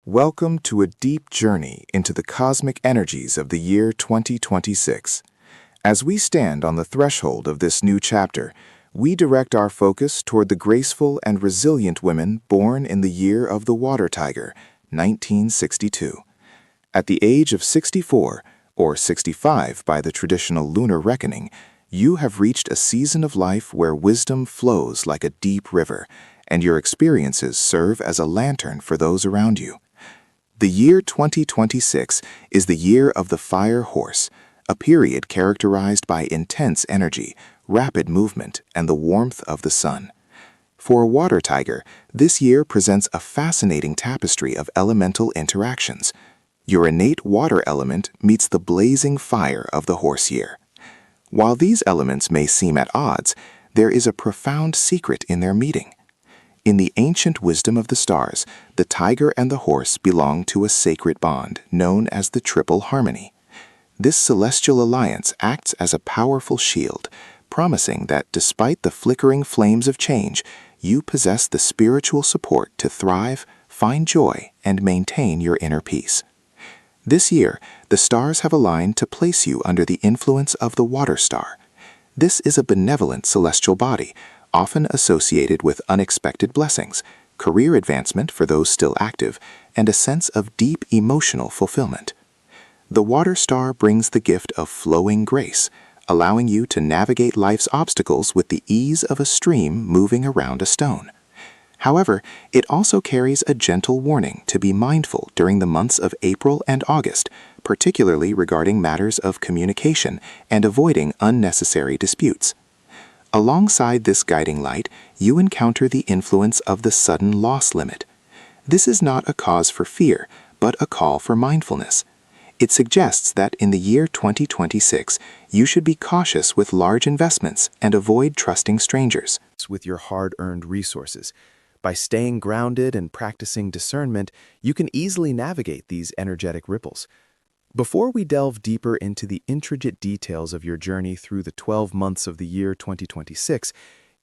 Welcome to a deep journey into the cosmic energies of the year 2026. As we stand on the threshold of this new chapter, we direct our focus toward the graceful and resilient women born in the year of the Water Tiger, 1962. At the age of 64, or 65 by the traditional lunar reckoning, you have reached a season of life where wisdom flows like a deep river, and your experiences serve as a lantern for those around you. The year 2026 is the year of the Fire Horse, a period characterized by intense energy, rapid movement, and the warmth of the sun. For a water tiger, this year presents a fascinating tapestry of elemental interactions. Your innate water element meets the blazing fire of the horse year. While these elements may seem at odds, there is a profound secret in their meeting. In the ancient wisdom of the stars, the tiger and the horse belong to a sacred bond known as the Triple Harmony. This celestial alliance acts as a powerful shield, promising that despite the flickering flames of change, you possess the spiritual support to thrive, find joy, and maintain your inner peace. This year, the stars have aligned to place you under the influence of the water star. This is a benevolent celestial body, often associated with unexpected blessings, career advancement for those still active, and a sense of deep emotional fulfillment. The water star brings the gift of flowing grace, allowing you to navigate life's obstacles with the ease of a stream moving around a stone. However, it also carries a gentle warning to be mindful during the months of April and August, particularly regarding matters of communication and avoiding unnecessary disputes. Alongside this guiding light, you encounter the influence of the sudden loss limit. This is not a cause for fear, but a call for mindfulness. It suggests that in the year 2026, you should be cautious with large investments and avoid trusting strangers. With your hard-earned resources. By staying grounded and practicing discernment, you can easily navigate these energetic ripples. Before we delve deeper into the intricate details of your journey through the 12 months of the year 2026,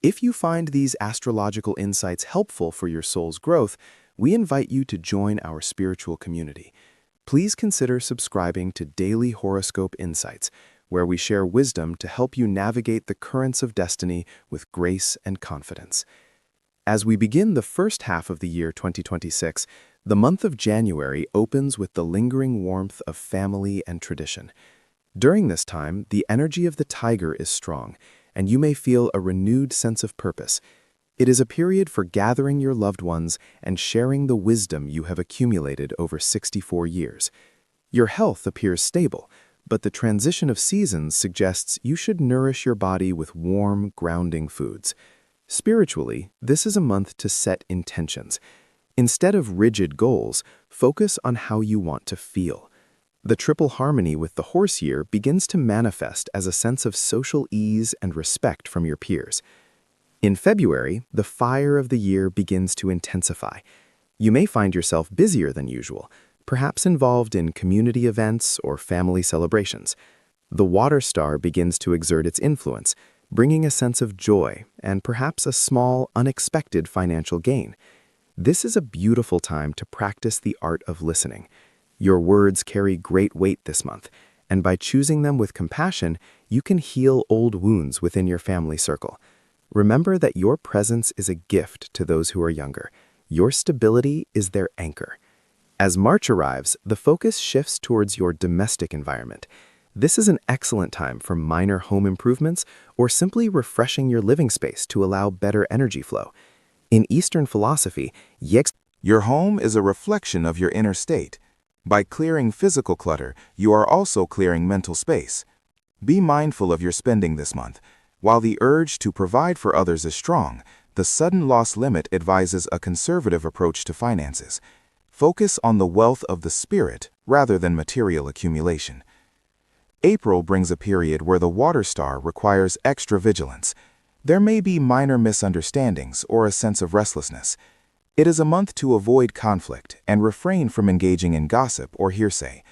if you find these astrological insights helpful for your soul's growth, we invite you to join our spiritual community. Please consider subscribing to Daily Horoscope Insights, where we share wisdom to help you navigate the currents of destiny with grace and confidence. As we begin the first half of the year 2026, the month of January opens with the lingering warmth of family and tradition. During this time, the energy of the tiger is strong, and you may feel a renewed sense of purpose. It is a period for gathering your loved ones and sharing the wisdom you have accumulated over 64 years. Your health appears stable, but the transition of seasons suggests you should nourish your body with warm, grounding foods. Spiritually, this is a month to set intentions. Instead of rigid goals, focus on how you want to feel. The triple harmony with the horse year begins to manifest as a sense of social ease and respect from your peers. In February, the fire of the year begins to intensify. You may find yourself busier than usual, perhaps involved in community events or family celebrations. The water star begins to exert its influence, bringing a sense of joy and perhaps a small, unexpected financial gain. This is a beautiful time to practice the art of listening. Your words carry great weight this month, and by choosing them with compassion, you can heal old wounds within your family circle. Remember that your presence is a gift to those who are younger. Your stability is their anchor. As March arrives, the focus shifts towards your domestic environment. This is an excellent time for minor home improvements or simply refreshing your living space to allow better energy flow. In Eastern philosophy, Your home is a reflection of your inner state. By clearing physical clutter, you are also clearing mental space. Be mindful of your spending this month. While the urge to provide for others is strong, the sudden loss limit advises a conservative approach to finances. Focus on the wealth of the spirit rather than material accumulation. April brings a period where the water star requires extra vigilance. There may be minor misunderstandings or a sense of restlessness. It is a month to avoid conflict and refrain from engaging in gossip or hearsay.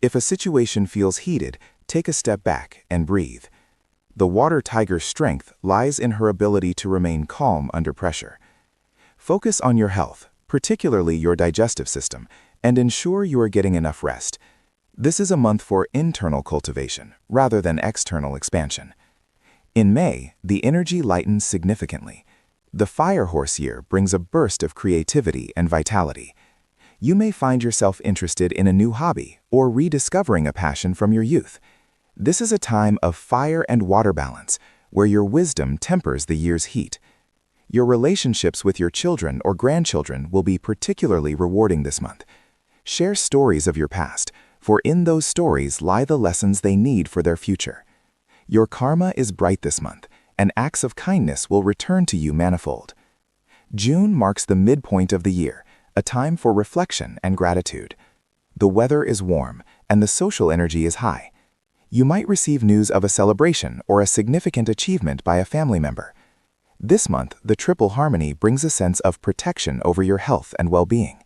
If a situation feels heated, take a step back and breathe. The water tiger's strength lies in her ability to remain calm under pressure. Focus on your health, particularly your digestive system, and ensure you are getting enough rest. This is a month for internal cultivation rather than external expansion. In May, the energy lightens significantly. The Fire Horse year brings a burst of creativity and vitality. You may find yourself interested in a new hobby or rediscovering a passion from your youth. This is a time of fire and water balance, where your wisdom tempers the year's heat. Your relationships with your children or grandchildren will be particularly rewarding this month. Share stories of your past, for in those stories lie the lessons they need for their future. Your karma is bright this month, and acts of kindness will return to you manifold. June marks the midpoint of the year, a time for reflection and gratitude. The weather is warm, and the social energy is high. You might receive news of a celebration or a significant achievement by a family member. This month, the triple harmony brings a sense of protection over your health and well-being.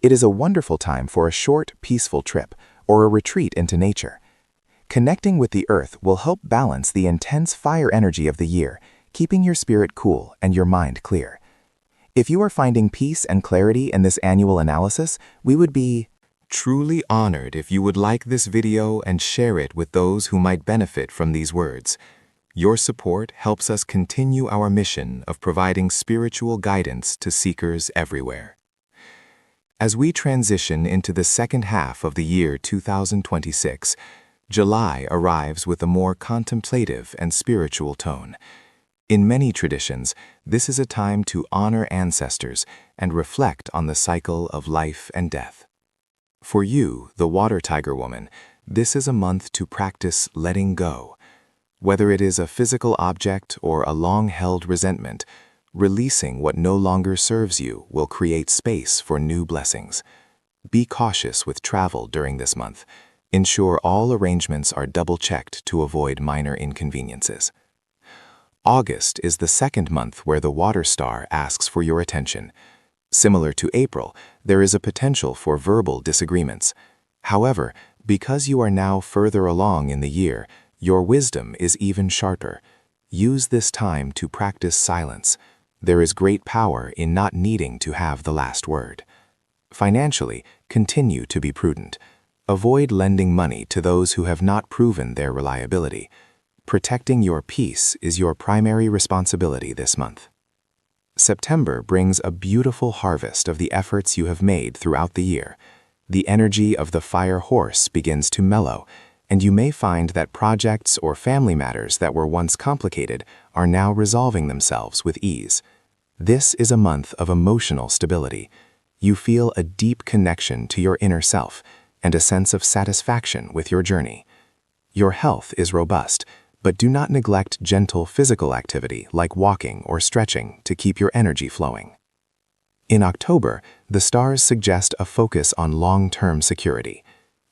It is a wonderful time for a short, peaceful trip or a retreat into nature. Connecting with the earth will help balance the intense fire energy of the year, keeping your spirit cool and your mind clear. If you are finding peace and clarity in this annual analysis, we would be truly honored if you would like this video and share it with those who might benefit from these words. Your support helps us continue our mission of providing spiritual guidance to seekers everywhere. As we transition into the second half of the year 2026, July arrives with a more contemplative and spiritual tone. In many traditions, this is a time to honor ancestors and reflect on the cycle of life and death. For you, the Water Tiger Woman, this is a month to practice letting go. Whether it is a physical object or a long-held resentment, releasing what no longer serves you will create space for new blessings. Be cautious with travel during this month. Ensure all arrangements are double-checked to avoid minor inconveniences. August is the second month where the Water Star asks for your attention. Similar to April, there is a potential for verbal disagreements. However, because you are now further along in the year, your wisdom is even sharper. Use this time to practice silence. There is great power in not needing to have the last word. Financially, continue to be prudent. Avoid lending money to those who have not proven their reliability. Protecting your peace is your primary responsibility this month. September brings a beautiful harvest of the efforts you have made throughout the year. The energy of the Fire Horse begins to mellow, and you may find that projects or family matters that were once complicated are now resolving themselves with ease. This is a month of emotional stability. You feel a deep connection to your inner self and a sense of satisfaction with your journey. Your health is robust, but do not neglect gentle physical activity like walking or stretching to keep your energy flowing. In October, the stars suggest a focus on long-term security.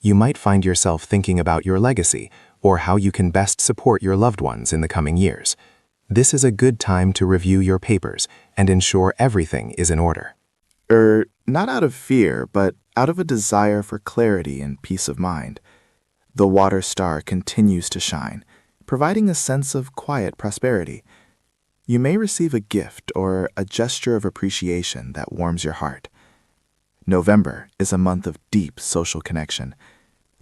You might find yourself thinking about your legacy or how you can best support your loved ones in the coming years. This is a good time to review your papers and ensure everything is in order. Not out of fear, but out of a desire for clarity and peace of mind. The Water Star continues to shine, providing a sense of quiet prosperity. You may receive a gift or a gesture of appreciation that warms your heart. November is a month of deep social connection.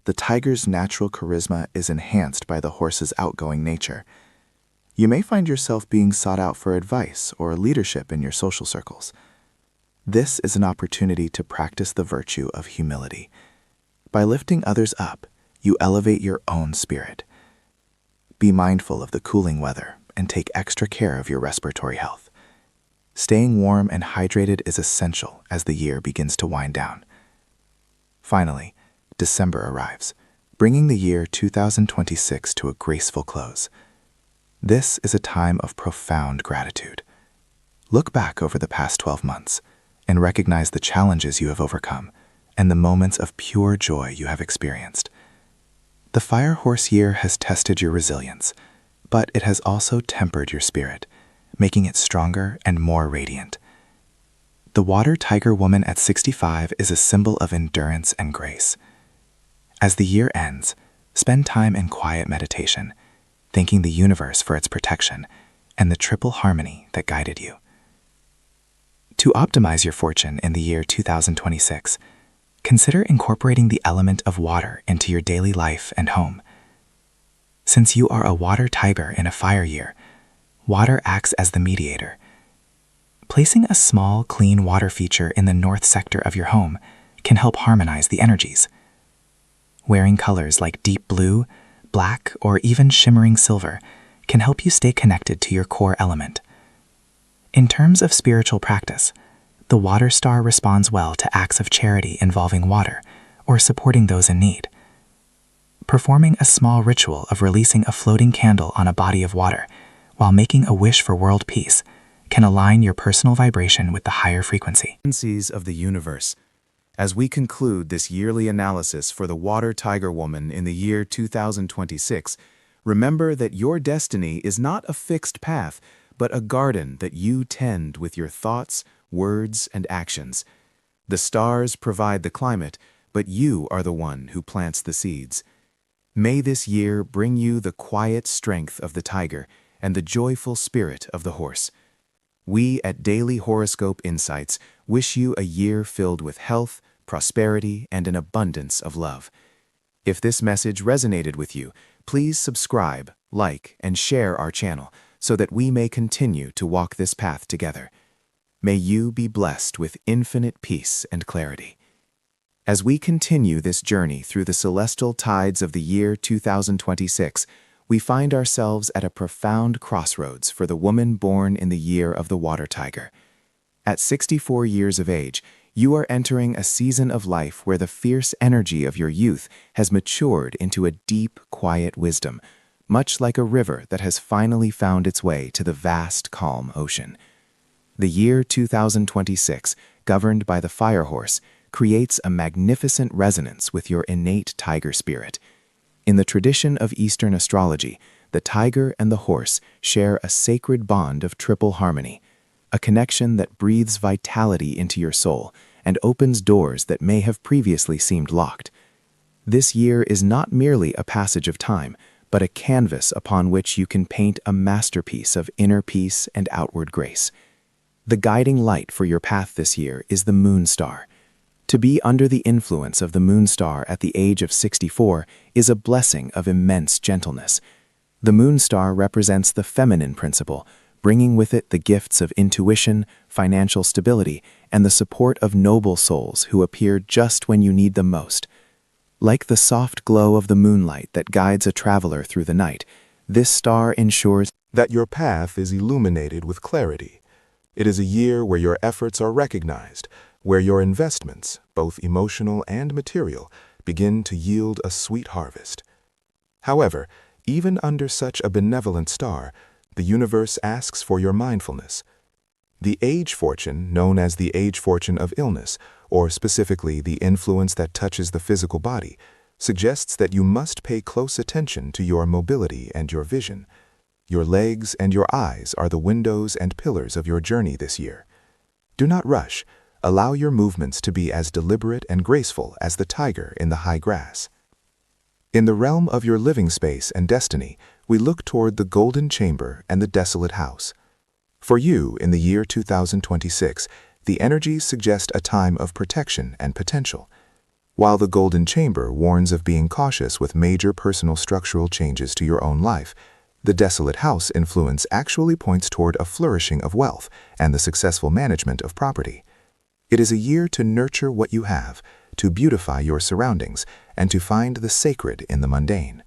The tiger's natural charisma is enhanced by the horse's outgoing nature. You may find yourself being sought out for advice or leadership in your social circles. This is an opportunity to practice the virtue of humility. By lifting others up, you elevate your own spirit. Be mindful of the cooling weather and take extra care of your respiratory health. Staying warm and hydrated is essential as the year begins to wind down. Finally, December arrives, bringing the year 2026 to a graceful close. This is a time of profound gratitude. Look back over the past 12 months and recognize the challenges you have overcome and the moments of pure joy you have experienced. The Fire Horse year has tested your resilience, but it has also tempered your spirit, making it stronger and more radiant. The Water Tiger Woman at 65 is a symbol of endurance and grace. As the year ends, spend time in quiet meditation, thanking the universe for its protection and the triple harmony that guided you. To optimize your fortune in the year 2026, consider incorporating the element of water into your daily life and home. Since you are a water tiger in a fire year, water acts as the mediator. Placing a small, clean water feature in the north sector of your home can help harmonize the energies. Wearing colors like deep blue, black, or even shimmering silver can help you stay connected to your core element. In terms of spiritual practice, the water star responds well to acts of charity involving water or supporting those in need. Performing a small ritual of releasing a floating candle on a body of water while making a wish for world peace can align your personal vibration with the higher frequency. Frequencies of the universe. As we conclude this yearly analysis for the Water Tiger Woman in the year 2026, remember that your destiny is not a fixed path, but a garden that you tend with your thoughts, words, and actions. The stars provide the climate, but you are the one who plants the seeds. May this year bring you the quiet strength of the tiger and the joyful spirit of the horse. We at Daily Horoscope Insights wish you a year filled with health, prosperity, and an abundance of love. If this message resonated with you, please subscribe, like, and share our channel so that we may continue to walk this path together. May you be blessed with infinite peace and clarity. As we continue this journey through the celestial tides of the year 2026, we find ourselves at a profound crossroads for the woman born in the year of the water tiger. At 64 years of age, you are entering a season of life where the fierce energy of your youth has matured into a deep, quiet wisdom, much like a river that has finally found its way to the vast, calm ocean. The year 2026, governed by the fire horse, creates a magnificent resonance with your innate tiger spirit. In the tradition of Eastern astrology, the tiger and the horse share a sacred bond of triple harmony, a connection that breathes vitality into your soul and opens doors that may have previously seemed locked. This year is not merely a passage of time, but a canvas upon which you can paint a masterpiece of inner peace and outward grace. The guiding light for your path this year is the moon star. To be under the influence of the moon star at the age of 64 is a blessing of immense gentleness. The moon star represents the feminine principle, bringing with it the gifts of intuition, financial stability, and the support of noble souls who appear just when you need them most. Like the soft glow of the moonlight that guides a traveler through the night, this star ensures that your path is illuminated with clarity. It is a year where your efforts are recognized, where your investments, both emotional and material, begin to yield a sweet harvest. However, even under such a benevolent star, the universe asks for your mindfulness. The age fortune, known as the age fortune of illness, or specifically the influence that touches the physical body, suggests that you must pay close attention to your mobility and your vision. Your legs and your eyes are the windows and pillars of your journey this year. Do not rush. Allow your movements to be as deliberate and graceful as the tiger in the high grass. In the realm of your living space and destiny, we look toward the golden chamber and the desolate house. For you, in the year 2026, the energies suggest a time of protection and potential. While the golden chamber warns of being cautious with major personal structural changes to your own life, the desolate house influence actually points toward a flourishing of wealth and the successful management of property. It is a year to nurture what you have, to beautify your surroundings, and to find the sacred in the mundane.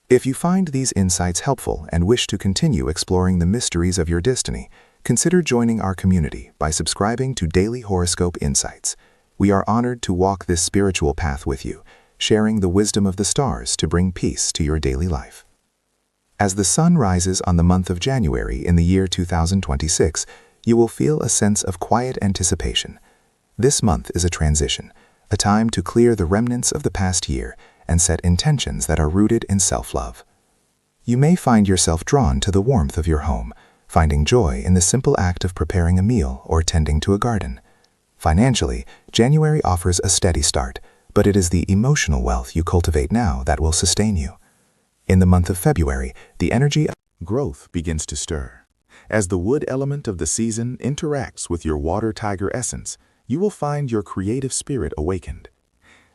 If you find these insights helpful and wish to continue exploring the mysteries of your destiny, consider joining our community by subscribing to Daily Horoscope Insights. We are honored to walk this spiritual path with you, sharing the wisdom of the stars to bring peace to your daily life. As the sun rises on the month of January in the year 2026, you will feel a sense of quiet anticipation. This month is a transition, a time to clear the remnants of the past year and set intentions that are rooted in self-love. You may find yourself drawn to the warmth of your home, finding joy in the simple act of preparing a meal or tending to a garden. Financially, January offers a steady start, but it is the emotional wealth you cultivate now that will sustain you. In the month of February, the energy of growth begins to stir. As the wood element of the season interacts with your water tiger essence, you will find your creative spirit awakened.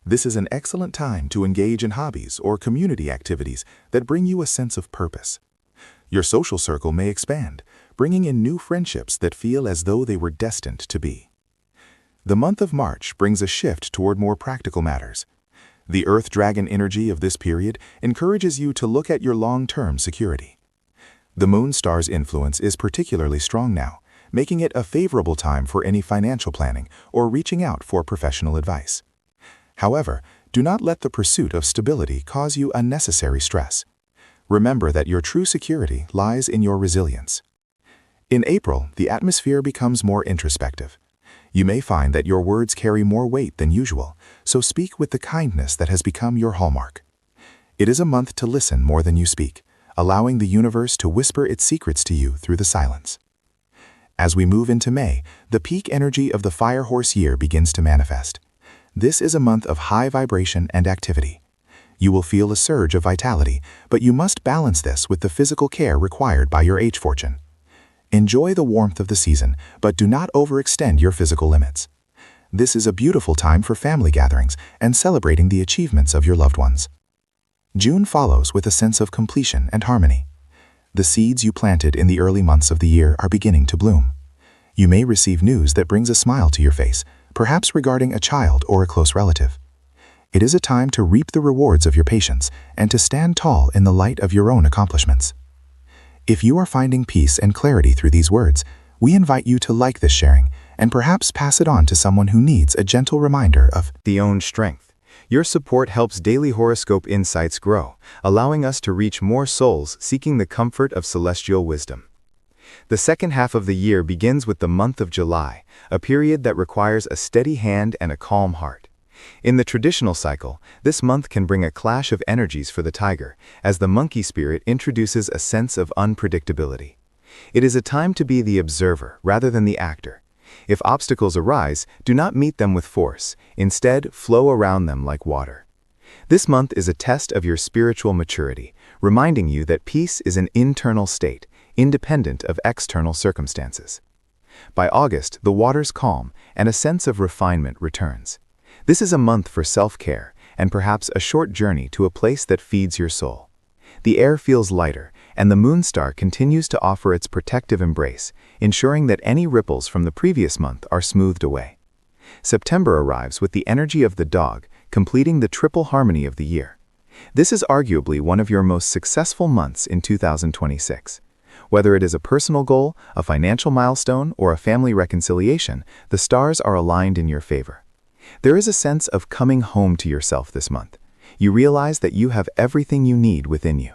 This is an excellent time to engage in hobbies or community activities that bring you a sense of purpose. Your social circle may expand, bringing in new friendships that feel as though they were destined to be. The month of March brings a shift toward more practical matters. The Earth Dragon energy of this period encourages you to look at your long-term security. The Moon Star's influence is particularly strong now, making it a favorable time for any financial planning or reaching out for professional advice. However, do not let the pursuit of stability cause you unnecessary stress. Remember that your true security lies in your resilience. In April, the atmosphere becomes more introspective. You may find that your words carry more weight than usual, so speak with the kindness that has become your hallmark. It is a month to listen more than you speak, allowing the universe to whisper its secrets to you through the silence. As we move into May, the peak energy of the Fire Horse year begins to manifest. This is a month of high vibration and activity. You will feel a surge of vitality, but you must balance this with the physical care required by your H-fortune. Enjoy the warmth of the season, but do not overextend your physical limits. This is a beautiful time for family gatherings and celebrating the achievements of your loved ones. June follows with a sense of completion and harmony. The seeds you planted in the early months of the year are beginning to bloom. You may receive news that brings a smile to your face, perhaps regarding a child or a close relative. It is a time to reap the rewards of your patience and to stand tall in the light of your own accomplishments. If you are finding peace and clarity through these words, we invite you to like this sharing and perhaps pass it on to someone who needs a gentle reminder of the own strength. Your support helps Daily Horoscope Insights grow, allowing us to reach more souls seeking the comfort of celestial wisdom. The second half of the year begins with the month of July, a period that requires a steady hand and a calm heart. In the traditional cycle, this month can bring a clash of energies for the tiger, as the monkey spirit introduces a sense of unpredictability. It is a time to be the observer rather than the actor. If obstacles arise, do not meet them with force. Instead, flow around them like water. This month is a test of your spiritual maturity, reminding you that peace is an internal state, independent of external circumstances. By August, the waters calm and a sense of refinement returns. This is a month for self-care and perhaps a short journey to a place that feeds your soul. The air feels lighter, and the moon star continues to offer its protective embrace, ensuring that any ripples from the previous month are smoothed away. September arrives with the energy of the dog, completing the triple harmony of the year. This is arguably one of your most successful months in 2026. Whether it is a personal goal, a financial milestone, or a family reconciliation, the stars are aligned in your favor. There is a sense of coming home to yourself this month. You realize that you have everything you need within you.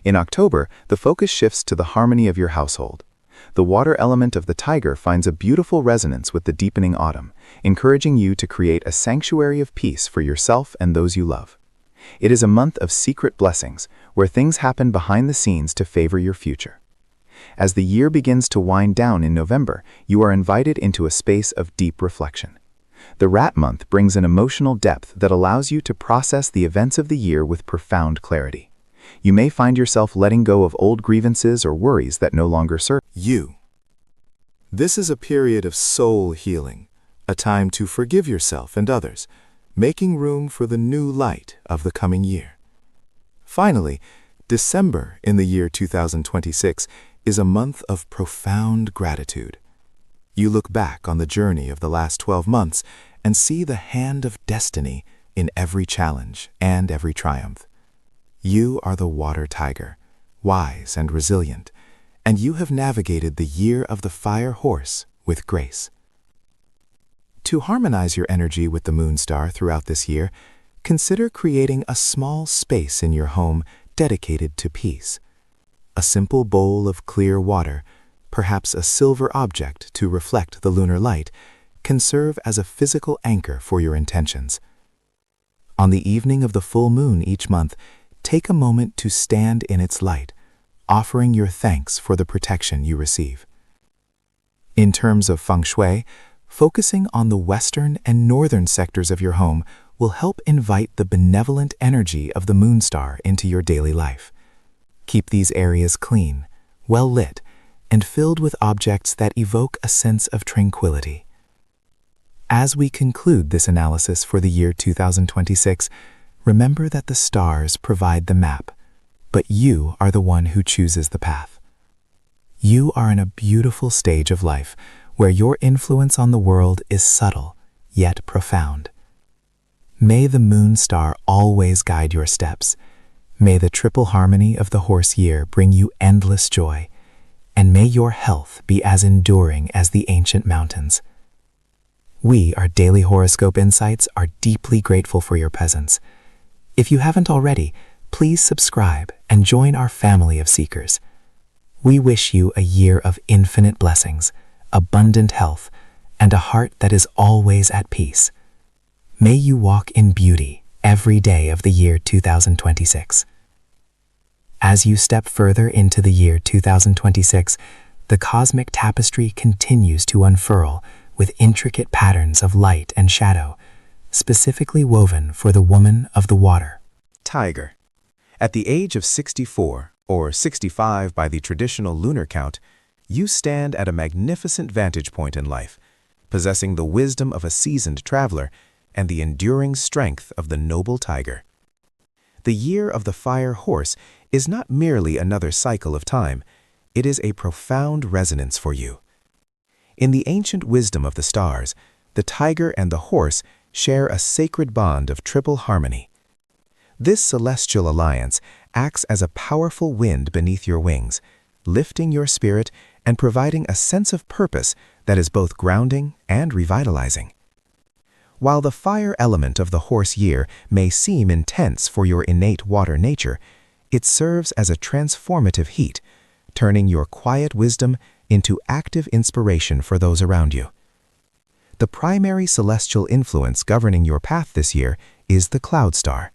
In October, the focus shifts to the harmony of your household. The water element of the tiger finds a beautiful resonance with the deepening autumn, encouraging you to create a sanctuary of peace for yourself and those you love. It is a month of secret blessings, where things happen behind the scenes to favor your future. As the year begins to wind down in November, you are invited into a space of deep reflection. The Rat Month brings an emotional depth that allows you to process the events of the year with profound clarity. You may find yourself letting go of old grievances or worries that no longer serve you. This is a period of soul healing, a time to forgive yourself and others, making room for the new light of the coming year. Finally, December in the year 2026 is a month of profound gratitude. You look back on the journey of the last 12 months and see the hand of destiny in every challenge and every triumph. You are the water tiger, wise and resilient, and you have navigated the year of the fire horse with grace. To harmonize your energy with the moon star throughout this year, consider creating a small space in your home dedicated to peace. A simple bowl of clear water, perhaps a silver object to reflect the lunar light, can serve as a physical anchor for your intentions. On the evening of the full moon each month, take a moment to stand in its light, offering your thanks for the protection you receive. In terms of feng shui, focusing on the western and northern sectors of your home will help invite the benevolent energy of the moon star into your daily life. Keep these areas clean, well lit, and filled with objects that evoke a sense of tranquility. As we conclude this analysis for the year 2026, remember that the stars provide the map, but you are the one who chooses the path. You are in a beautiful stage of life where your influence on the world is subtle, yet profound. May the moon star always guide your steps. May the triple harmony of the horse year bring you endless joy, and may your health be as enduring as the ancient mountains. We, our Daily Horoscope Insights, are deeply grateful for your presence. If you haven't already, please subscribe and join our family of seekers. We wish you a year of infinite blessings, abundant health, and a heart that is always at peace. May you walk in beauty every day of the year 2026. As you step further into the year 2026, the cosmic tapestry continues to unfurl with intricate patterns of light and shadow, specifically woven for the woman of the water. Tiger. At the age of 64, or 65 by the traditional lunar count, you stand at a magnificent vantage point in life, possessing the wisdom of a seasoned traveler and the enduring strength of the noble tiger. The year of the fire horse is not merely another cycle of time, it is a profound resonance for you. In the ancient wisdom of the stars, the tiger and the horse share a sacred bond of triple harmony. This celestial alliance acts as a powerful wind beneath your wings, lifting your spirit and providing a sense of purpose that is both grounding and revitalizing. While the fire element of the horse year may seem intense for your innate water nature, it serves as a transformative heat, turning your quiet wisdom into active inspiration for those around you. The primary celestial influence governing your path this year is the cloud star.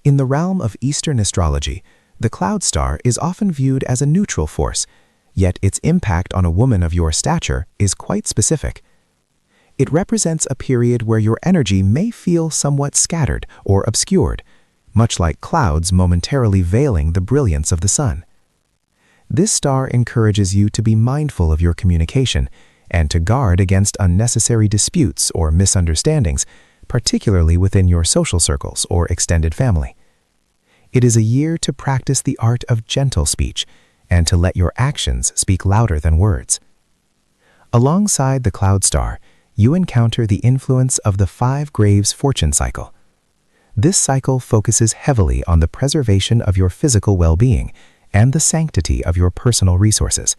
In the realm of Eastern astrology, the cloud star is often viewed as a neutral force, yet its impact on a woman of your stature is quite specific. It represents a period where your energy may feel somewhat scattered or obscured, much like clouds momentarily veiling the brilliance of the sun. This star encourages you to be mindful of your communication and to guard against unnecessary disputes or misunderstandings, particularly within your social circles or extended family. It is a year to practice the art of gentle speech and to let your actions speak louder than words. Alongside the cloud star, you encounter the influence of the 5 Graves fortune cycle. This cycle focuses heavily on the preservation of your physical well-being and the sanctity of your personal resources.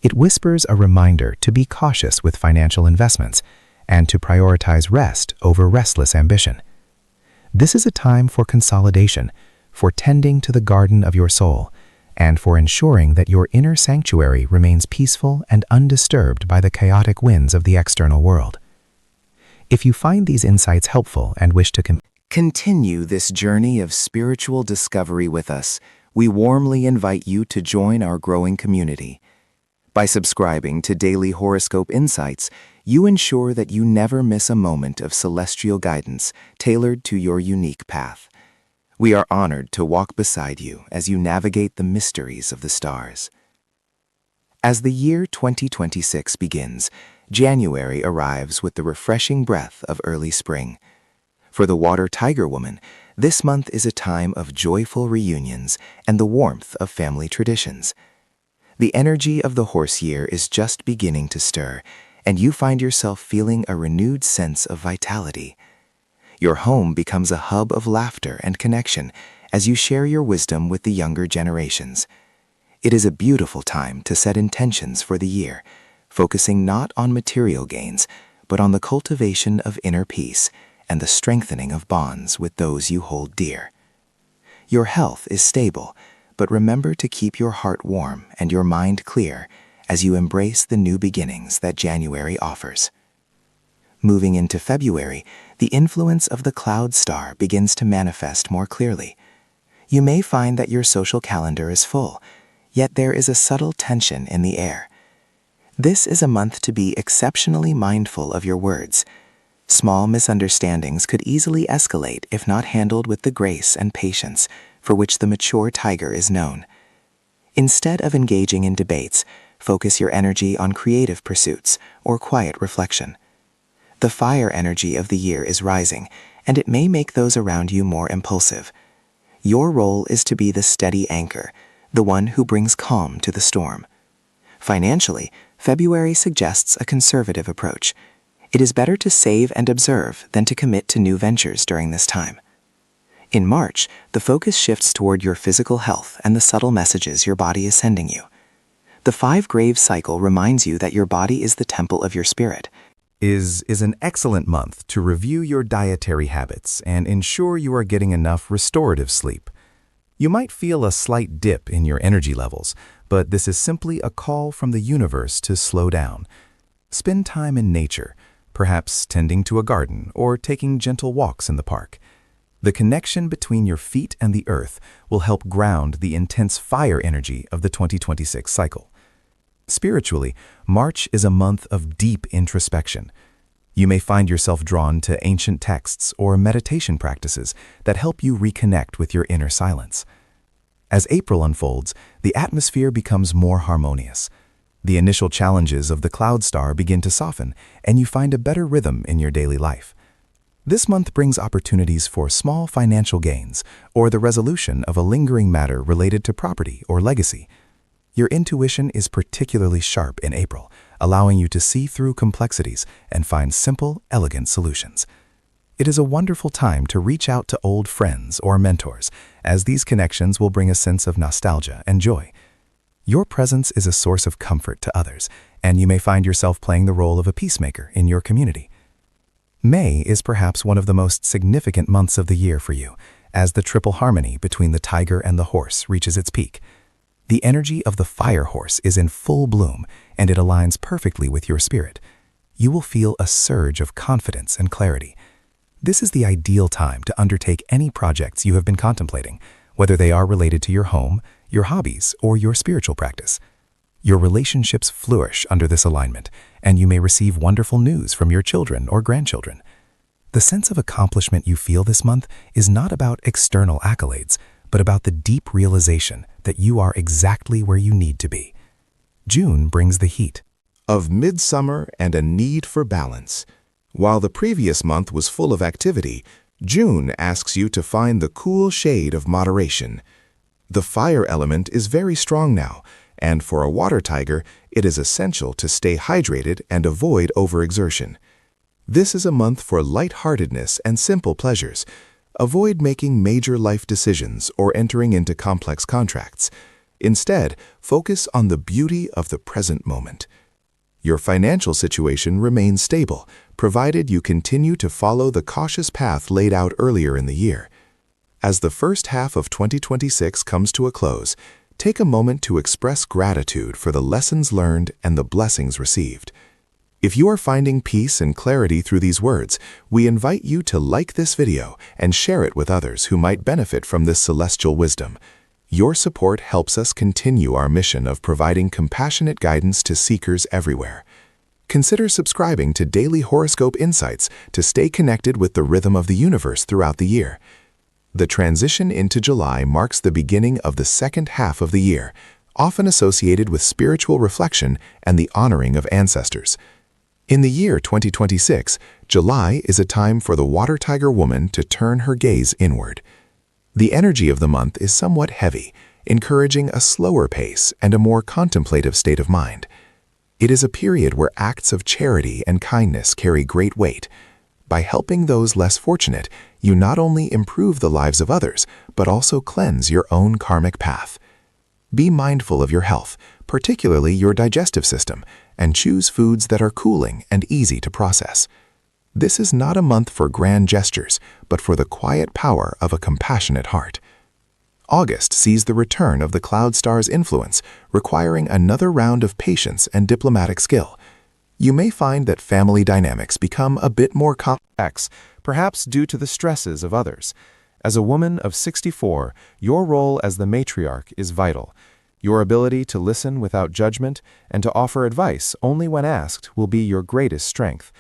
It whispers a reminder to be cautious with financial investments and to prioritize rest over restless ambition. This is a time for consolidation, for tending to the garden of your soul, and for ensuring that your inner sanctuary remains peaceful and undisturbed by the chaotic winds of the external world. If you find these insights helpful and wish to Continue this journey of spiritual discovery with us, we warmly invite you to join our growing community. By subscribing to Daily Horoscope Insights, you ensure that you never miss a moment of celestial guidance tailored to your unique path. We are honored to walk beside you as you navigate the mysteries of the stars. As the year 2026 begins, January arrives with the refreshing breath of early spring. For the Water Tiger Woman, this month is a time of joyful reunions and the warmth of family traditions. The energy of the horse year is just beginning to stir, and you find yourself feeling a renewed sense of vitality. Your home becomes a hub of laughter and connection as you share your wisdom with the younger generations. It is a beautiful time to set intentions for the year, focusing not on material gains, but on the cultivation of inner peace and the strengthening of bonds with those you hold dear. Your health is stable, but remember to keep your heart warm and your mind clear as you embrace the new beginnings that January offers. Moving into February, the influence of the cloud star begins to manifest more clearly. You may find that your social calendar is full, yet there is a subtle tension in the air. This is a month to be exceptionally mindful of your words. Small misunderstandings could easily escalate if not handled with the grace and patience for which the mature tiger is known. Instead of engaging in debates, focus your energy on creative pursuits or quiet reflection. The fire energy of the year is rising, and it may make those around you more impulsive. Your role is to be the steady anchor, the one who brings calm to the storm. Financially, February suggests a conservative approach. It is better to save and observe than to commit to new ventures during this time. In March, the focus shifts toward your physical health and the subtle messages your body is sending you. The 5 Graves cycle reminds you that your body is the temple of your spirit. Is an excellent month to review your dietary habits and ensure you are getting enough restorative sleep. You might feel a slight dip in your energy levels, but this is simply a call from the universe to slow down. Spend time in nature, perhaps tending to a garden or taking gentle walks in the park. The connection between your feet and the earth will help ground the intense fire energy of the 2026 cycle. Spiritually, March is a month of deep introspection. You may find yourself drawn to ancient texts or meditation practices that help you reconnect with your inner silence. As April unfolds, the atmosphere becomes more harmonious. The initial challenges of the cloud star begin to soften, and you find a better rhythm in your daily life. This month brings opportunities for small financial gains or the resolution of a lingering matter related to property or legacy. Your intuition is particularly sharp in April, allowing you to see through complexities and find simple, elegant solutions. It is a wonderful time to reach out to old friends or mentors, as these connections will bring a sense of nostalgia and joy. Your presence is a source of comfort to others, and you may find yourself playing the role of a peacemaker in your community. May is perhaps one of the most significant months of the year for you, as the triple harmony between the tiger and the horse reaches its peak. The energy of the fire horse is in full bloom, and it aligns perfectly with your spirit. You will feel a surge of confidence and clarity. This is the ideal time to undertake any projects you have been contemplating, whether they are related to your home, your hobbies, or your spiritual practice. Your relationships flourish under this alignment, and you may receive wonderful news from your children or grandchildren. The sense of accomplishment you feel this month is not about external accolades, but about the deep realization that you are exactly where you need to be. June brings the heat of midsummer and a need for balance. While the previous month was full of activity, June asks you to find the cool shade of moderation. The fire element is very strong now, and for a water tiger, it is essential to stay hydrated and avoid overexertion. This is a month for lightheartedness and simple pleasures. Avoid making major life decisions or entering into complex contracts. Instead, focus on the beauty of the present moment. Your financial situation remains stable, provided you continue to follow the cautious path laid out earlier in the year. As the first half of 2026 comes to a close, take a moment to express gratitude for the lessons learned and the blessings received. If you are finding peace and clarity through these words, we invite you to like this video and share it with others who might benefit from this celestial wisdom. Your support helps us continue our mission of providing compassionate guidance to seekers everywhere. Consider subscribing to Daily Horoscope Insights to stay connected with the rhythm of the universe throughout the year. The transition into July marks the beginning of the second half of the year, often associated with spiritual reflection and the honoring of ancestors. In the year 2026, July is a time for the water tiger woman to turn her gaze inward. The energy of the month is somewhat heavy, encouraging a slower pace and a more contemplative state of mind. It is a period where acts of charity and kindness carry great weight. By helping those less fortunate, you not only improve the lives of others, but also cleanse your own karmic path. Be mindful of your health, particularly your digestive system, and choose foods that are cooling and easy to process. This is not a month for grand gestures, but for the quiet power of a compassionate heart. August sees the return of the cloud star's influence, requiring another round of patience and diplomatic skill. You may find that family dynamics become a bit more complex, perhaps due to the stresses of others. As a woman of 64, your role as the matriarch is vital. Your ability to listen without judgment and to offer advice only when asked will be your greatest strength.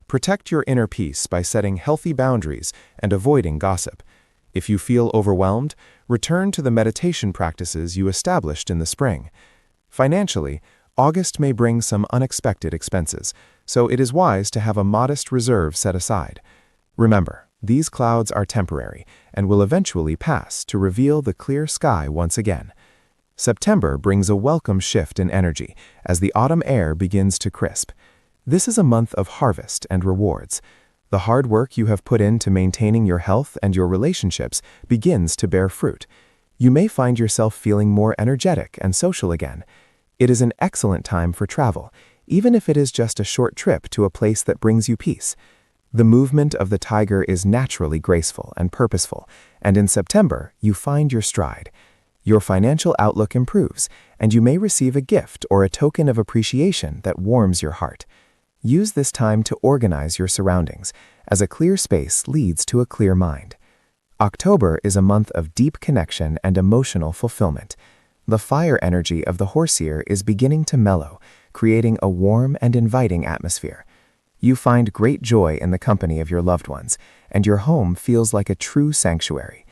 Protect your inner peace by setting healthy boundaries and avoiding gossip. If you feel overwhelmed, return to the meditation practices you established in the spring. Financially, August may bring some unexpected expenses, so it is wise to have a modest reserve set aside. Remember, these clouds are temporary and will eventually pass to reveal the clear sky once again. September brings a welcome shift in energy as the autumn air begins to crisp. This is a month of harvest and rewards. The hard work you have put into maintaining your health and your relationships begins to bear fruit. You may find yourself feeling more energetic and social again. It is an excellent time for travel, even if it is just a short trip to a place that brings you peace. The movement of the tiger is naturally graceful and purposeful, and in September, you find your stride. Your financial outlook improves, and you may receive a gift or a token of appreciation that warms your heart. Use this time to organize your surroundings, as a clear space leads to a clear mind. October is a month of deep connection and emotional fulfillment. The fire energy of the horseyear is beginning to mellow, creating a warm and inviting atmosphere. You find great joy in the company of your loved ones, and your home feels like a true sanctuary.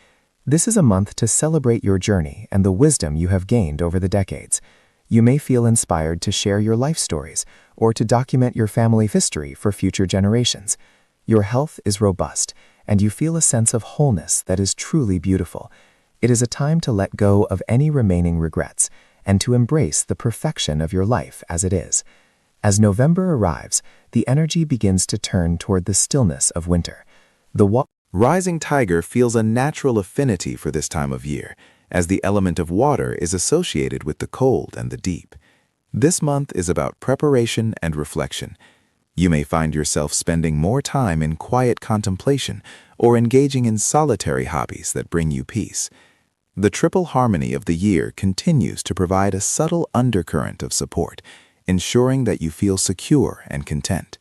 This is a month to celebrate your journey and the wisdom you have gained over the decades. You may feel inspired to share your life stories or to document your family history for future generations. Your health is robust, and you feel a sense of wholeness that is truly beautiful. It is a time to let go of any remaining regrets and to embrace the perfection of your life as it is. As November arrives, the energy begins to turn toward the stillness of winter. Rising Tiger feels a natural affinity for this time of year, as the element of water is associated with the cold and the deep. This month is about preparation and reflection. You may find yourself spending more time in quiet contemplation or engaging in solitary hobbies that bring you peace. The triple harmony of the year continues to provide a subtle undercurrent of support, ensuring that you feel secure and content.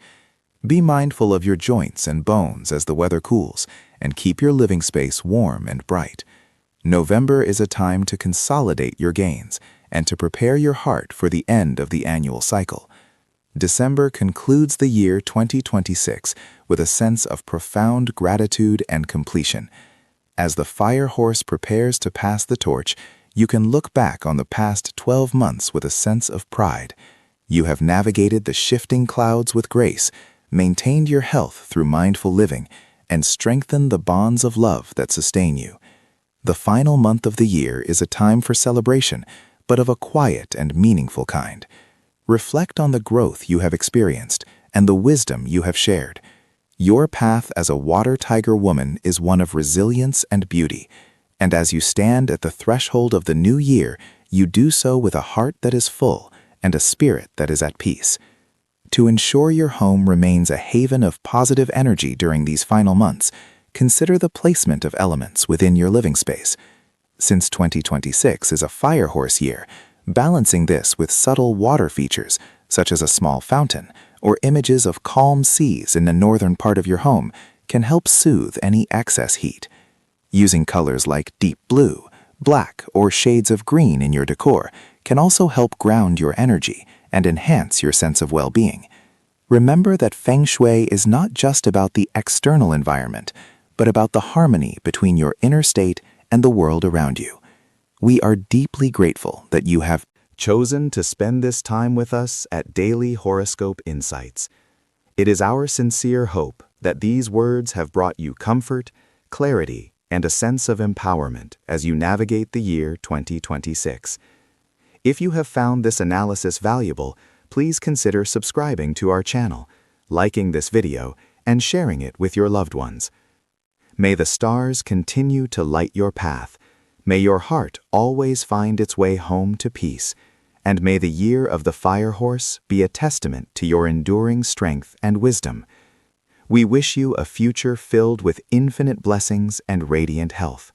Be mindful of your joints and bones as the weather cools, and keep your living space warm and bright. November is a time to consolidate your gains and to prepare your heart for the end of the annual cycle. December concludes the year 2026 with a sense of profound gratitude and completion. As the fire horse prepares to pass the torch, you can look back on the past 12 months with a sense of pride. You have navigated the shifting clouds with grace, maintained your health through mindful living, and strengthened the bonds of love that sustain you. The final month of the year is a time for celebration, but of a quiet and meaningful kind. Reflect on the growth you have experienced and the wisdom you have shared. Your path as a water tiger woman is one of resilience and beauty, and as you stand at the threshold of the new year, you do so with a heart that is full and a spirit that is at peace. To ensure your home remains a haven of positive energy during these final months, consider the placement of elements within your living space. Since 2026 is a fire horse year, balancing this with subtle water features, such as a small fountain or images of calm seas in the northern part of your home, can help soothe any excess heat. Using colors like deep blue, black, or shades of green in your decor can also help ground your energy and enhance your sense of well-being. Remember that Feng Shui is not just about the external environment, but about the harmony between your inner state and the world around you. We are deeply grateful that you have chosen to spend this time with us at Daily Horoscope Insights. It is our sincere hope that these words have brought you comfort, clarity, and a sense of empowerment as you navigate the year 2026. If you have found this analysis valuable, please consider subscribing to our channel, liking this video, and sharing it with your loved ones. May the stars continue to light your path. May your heart always find its way home to peace. And may the year of the fire horse be a testament to your enduring strength and wisdom. We wish you a future filled with infinite blessings and radiant health.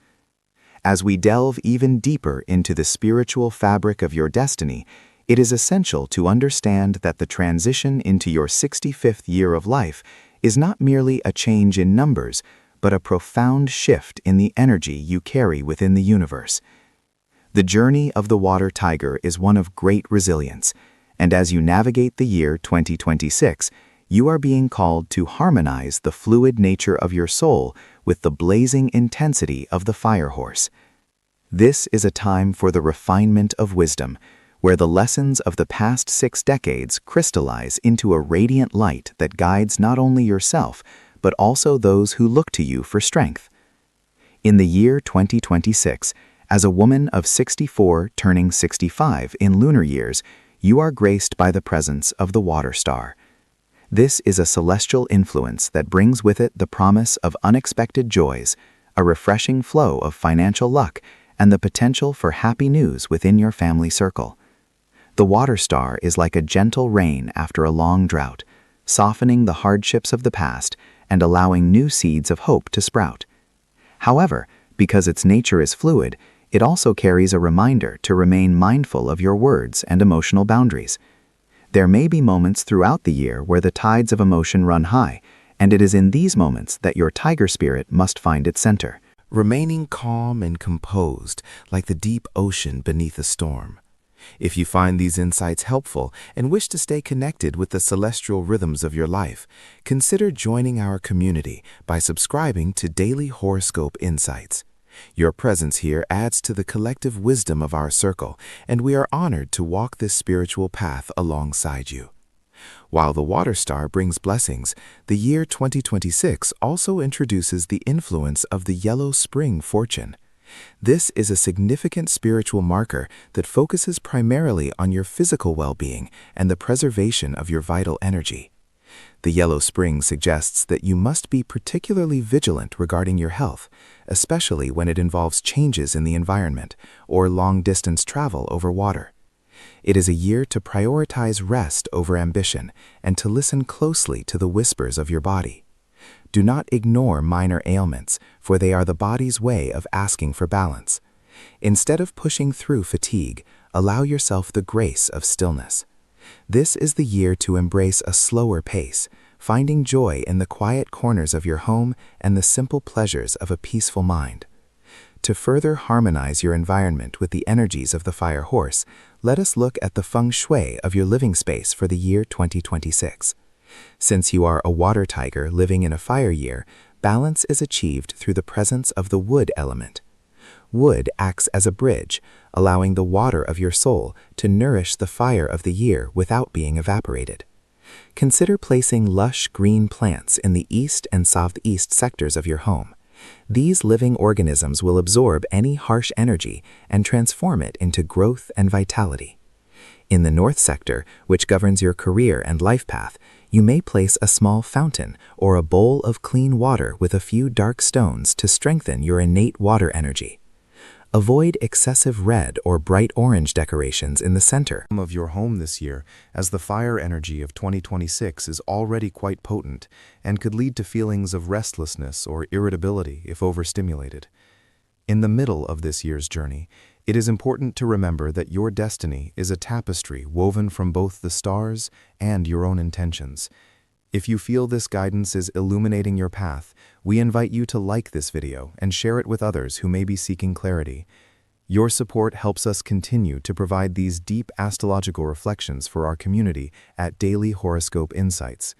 As we delve even deeper into the spiritual fabric of your destiny, it is essential to understand that the transition into your 65th year of life is not merely a change in numbers, but a profound shift in the energy you carry within the universe. The journey of the water tiger is one of great resilience, and as you navigate the year 2026, you are being called to harmonize the fluid nature of your soul with the blazing intensity of the fire horse. This is a time for the refinement of wisdom, where the lessons of the past 6 decades crystallize into a radiant light that guides not only yourself, but also those who look to you for strength. In the year 2026, as a woman of 64 turning 65 in lunar years, you are graced by the presence of the Water Star. This is a celestial influence that brings with it the promise of unexpected joys, a refreshing flow of financial luck, and the potential for happy news within your family circle. The Water Star is like a gentle rain after a long drought, softening the hardships of the past and allowing new seeds of hope to sprout. However, because its nature is fluid, it also carries a reminder to remain mindful of your words and emotional boundaries. There may be moments throughout the year where the tides of emotion run high, and it is in these moments that your tiger spirit must find its center. Remaining calm and composed like the deep ocean beneath a storm. If you find these insights helpful and wish to stay connected with the celestial rhythms of your life, consider joining our community by subscribing to Daily Horoscope Insights. Your presence here adds to the collective wisdom of our circle, and we are honored to walk this spiritual path alongside you. While the Water Star brings blessings, the year 2026 also introduces the influence of the yellow spring fortune. This is a significant spiritual marker that focuses primarily on your physical well-being and the preservation of your vital energy. The yellow spring suggests that you must be particularly vigilant regarding your health, especially when it involves changes in the environment or long-distance travel over water. It is a year to prioritize rest over ambition and to listen closely to the whispers of your body. Do not ignore minor ailments, for they are the body's way of asking for balance. Instead of pushing through fatigue, allow yourself the grace of stillness. This is the year to embrace a slower pace, finding joy in the quiet corners of your home and the simple pleasures of a peaceful mind. To further harmonize your environment with the energies of the fire horse, let us look at the feng shui of your living space for the year 2026. Since you are a water tiger living in a fire year, balance is achieved through the presence of the wood element. Wood acts as a bridge, allowing the water of your soul to nourish the fire of the year without being evaporated. Consider placing lush green plants in the east and southeast sectors of your home. These living organisms will absorb any harsh energy and transform it into growth and vitality. In the north sector, which governs your career and life path, you may place a small fountain or a bowl of clean water with a few dark stones to strengthen your innate water energy. Avoid excessive red or bright orange decorations in the center of your home this year, as the fire energy of 2026 is already quite potent and could lead to feelings of restlessness or irritability if overstimulated. In the middle of this year's journey, it is important to remember that your destiny is a tapestry woven from both the stars and your own intentions. If you feel this guidance is illuminating your path, we invite you to like this video and share it with others who may be seeking clarity. Your support helps us continue to provide these deep astrological reflections for our community at Daily Horoscope Insights.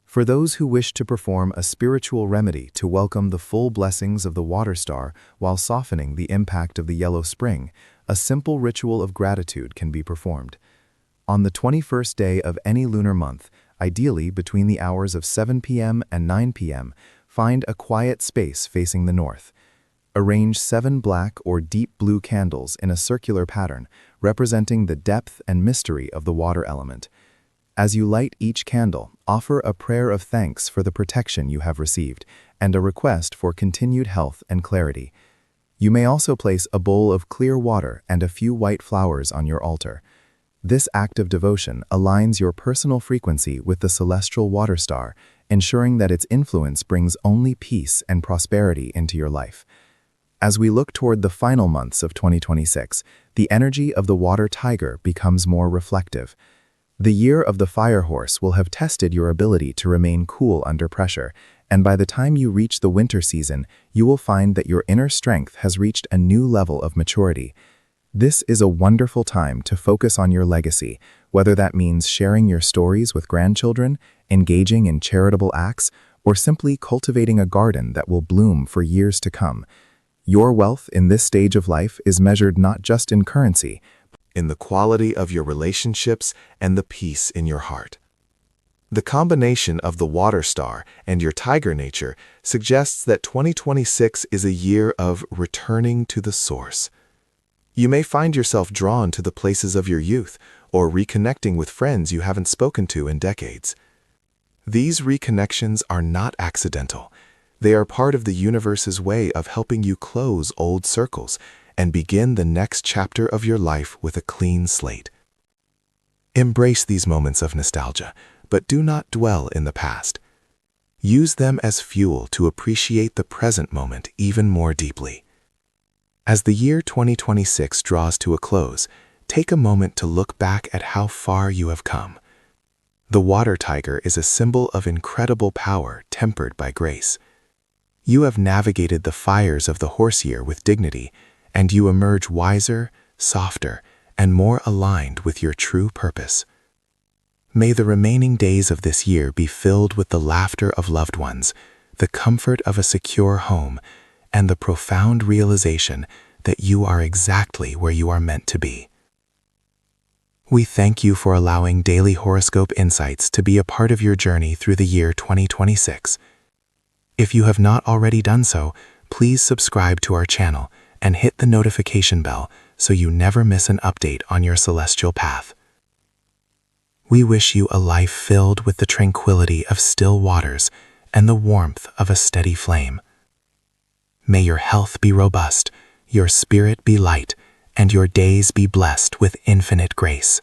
For those who wish to perform a spiritual remedy to welcome the full blessings of the Water Star while softening the impact of the yellow spring, a simple ritual of gratitude can be performed. On the 21st day of any lunar month, ideally between the hours of 7 p.m. and 9 p.m., find a quiet space facing the north. Arrange 7 black or deep blue candles in a circular pattern, representing the depth and mystery of the water element. As you light each candle, offer a prayer of thanks for the protection you have received and a request for continued health and clarity. You may also place a bowl of clear water and a few white flowers on your altar. This act of devotion aligns your personal frequency with the celestial Water Star, ensuring that its influence brings only peace and prosperity into your life. As we look toward the final months of 2026, the energy of the water tiger becomes more reflective. The year of the fire horse will have tested your ability to remain cool under pressure, and by the time you reach the winter season, you will find that your inner strength has reached a new level of maturity. This is a wonderful time to focus on your legacy, whether that means sharing your stories with grandchildren, engaging in charitable acts, or simply cultivating a garden that will bloom for years to come. Your wealth in this stage of life is measured not just in currency, in the quality of your relationships and the peace in your heart. The combination of the water star and your tiger nature suggests that 2026 is a year of returning to the source. You may find yourself drawn to the places of your youth or reconnecting with friends you haven't spoken to in decades. These reconnections are not accidental. They are part of the universe's way of helping you close old circles and begin the next chapter of your life with a clean slate. Embrace these moments of nostalgia, but do not dwell in the past. Use them as fuel to appreciate the present moment even more deeply. As the year 2026 draws to a close, take a moment to look back at how far you have come. The water tiger is a symbol of incredible power tempered by grace. You have navigated the fires of the horse year with dignity, and you emerge wiser, softer, and more aligned with your true purpose. May the remaining days of this year be filled with the laughter of loved ones, the comfort of a secure home, and the profound realization that you are exactly where you are meant to be. We thank you for allowing Daily Horoscope Insights to be a part of your journey through the year 2026. If you have not already done so, please subscribe to our channel and hit the notification bell so you never miss an update on your celestial path. We wish you a life filled with the tranquility of still waters and the warmth of a steady flame. May your health be robust, your spirit be light, and your days be blessed with infinite grace.